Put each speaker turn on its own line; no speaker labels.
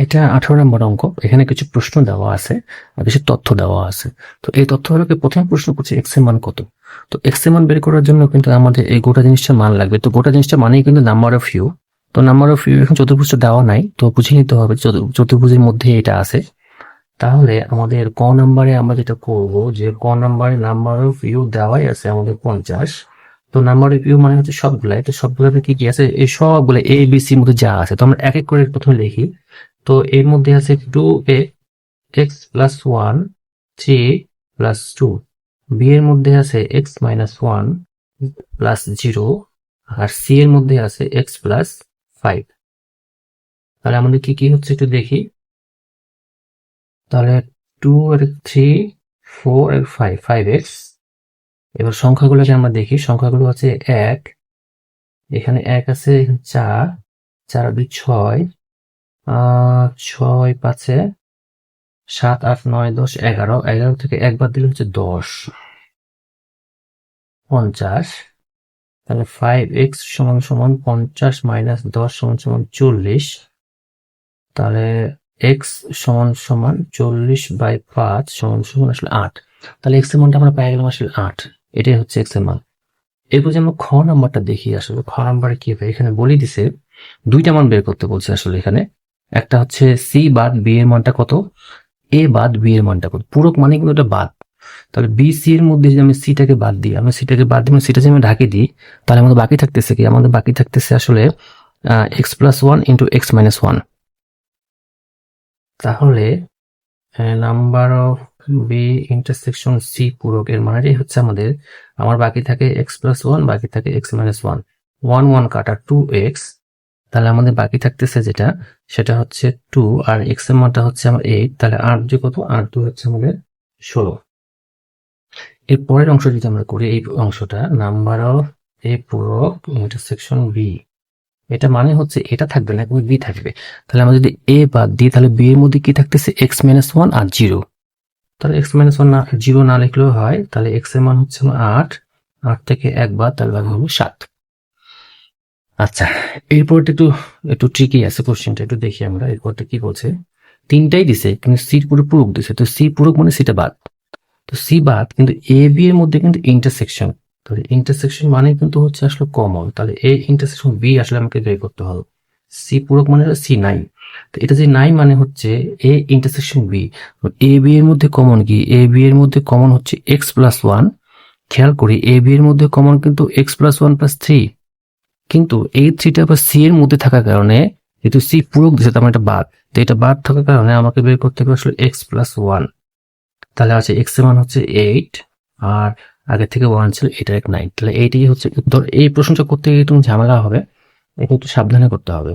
এটা 18 নম্বর অঙ্ক। এখানে কিছু প্রশ্ন দেওয়া আছে আর কিছু তথ্য দেওয়া আছে। তো এই তথ্যগুলোকে প্রথম প্রশ্ন করছে এক্স এর মান কত। তো এক্স এর মান বের করার জন্য কিন্তু আমাদের এই গোটা জিনিসটার মান লাগবে। তো গোটা জিনিসটা মানেই কিন্তু নাম্বার অফ ইউ। তো নাম্বার অফ ইউ এখন চতুর্ভুজটা দেওয়া নাই, তো বুঝে নিতে হবে চতুর্ভুজের মধ্যে এটা আছে। তাহলে আমাদের ক নাম্বারে আমরা যেটা করব, যে ক নাম্বারে নাম্বার অফ ইউ দেওয়াই আছে আমাদের 50। তো নাম্বার অফ ইউ মানে হচ্ছে সবগুলাই, তো সবগুলোতে কি কি আছে, এই সবগুলো এ বি সির মধ্যে যা আছে, তো আমরা এক এক করে প্রথমে লিখি। তো এর মধ্যে আছে 2a x plus 1, 3 plus 2। B এর মধ্যে আছে x মাইনাস 1 প্লাস 0, আর সি এর মধ্যে আছে x প্লাস 5। তাহলে আমাদের কি কি হচ্ছে একটু দেখি। তাহলে 2 আর 3, 4 আর 5, 5x। এবার সংখ্যাগুলোকে আমরা দেখি, সংখ্যাগুলো আছে 1, এখানে 1 আছে, এখানে 4, 4 আর 2 6, 6 5 7 8 9 10 11, 11 থেকে 1 বাদ দিলে হচ্ছে 10, 50। তাহলে 5x সমান সমান 50 মাইনাস 10 সমান সমান 40। তাহলে x সমান সমান 40/5 সমান সমান আসলে 8। তাহলে x এর মানটা আমরা পেয়ে গেলাম আসলে 8। এটাই হচ্ছে x এর মান। এরপর যে আমরা খ নাম্বারটা দেখি, আসলে খ নাম্বারে কি হবে, এখানে বলে দিছে দুইটা মান বের করতে বলছে। আসলে এখানে একটা হচ্ছে সি বাদ বি এর মানটা কত, এ বাদ বি এর মানটা কত। পূরক মানে কিন্তু এটা বাদ। তাহলে বি সি এর মধ্যে যদি আমি সিটাকে বাদ দিই, আমি সিটাকে বাদ দিই, সিটা যদি আমি ঢাকে দিই, তাহলে আমাদের বাকি থাকতেছে কি, আমাদের বাকি থাকতেছে আসলে x plus 1 into x minus 1। তাহলে number of B intersection C পূরক এর মানেটাই হচ্ছে আমাদের, আমার বাকি থাকে এক্স প্লাস 1, বাকি থাকে এক্স মাইনাস 1, 1 1 কাটা 2x। তাহলে আমাদের বাকি থাকতেছে যেটা, সেটা হচ্ছে 2, আর এক্স এর মানটা হচ্ছে আমার 8। তাহলে 8 2 কত, 8 2 হচ্ছে আমাদের 16। এর পরের অংশ যদি আমরা করি, এই অংশটা নাম্বার অফ এ পূরক ইন্টারসেকশন বি, এটা মানে হচ্ছে এটা থাকবে না, বি থাকবে। তাহলে আমরা যদি এ বাদ দিই, তাহলে বি এর মধ্যে কি থাকতেছে, এক্স মাইনাস 1 আর 0। তাহলে এক্স মাইনাস 1 না 0 না লিখলেও হয়। তাহলে এক্স এর মান হচ্ছে 8, 8 থেকে 1 বাদ, তাহলে ভাগ হলো 7। আচ্ছা, এরপরটা একটু একটু ট্রিকি আছে কোশ্চেনটা, একটু দেখি আমরা এরপরটা কি বলছে। তিনটাই দিছে কিন্তু সি পুরো পূরক দিছে, তো সি পূরক মানে সিটা বাদ। তো সি বাদ, কিন্তু এ বি এর মধ্যে কিন্তু ইন্টারসেকশন, তাহলে ইন্টারসেকশন মানে কিন্তু হচ্ছে আসলে কমন। তাহলে এ ইন্টারসেকশন বি আসলে আমাকে বের করতে হবে। সি পূরক মানে সি নাই, তো এটা যে নাই মানে হচ্ছে A intersection B. A B এর মধ্যে কমন কি, এ বি এর মধ্যে কমন হচ্ছে এক্স প্লাস 1। খেয়াল করি এ বি এর মধ্যে কমন কিন্তু এক্স প্লাস 1 প্লাস 3, কিন্তু এই 3টা আবার সি এর মধ্যে থাকার কারণে, যেহেতু সি পূরক দিচ্ছে তার মানে এটা বাদ, তো এটা বাদ থাকার কারণে আমাকে বের করতে হবে আসলে এক্স প্লাস 1। তাহলে আছে এক্স এর মান হচ্ছে 8, আর আগে থেকে 1 ছিল, এটা 9। তাহলে এইটাই হচ্ছে উত্তর। এই প্রশ্নটা করতে গিয়ে একটু ঝামেলা হবে, এটা একটু সাবধানে করতে হবে।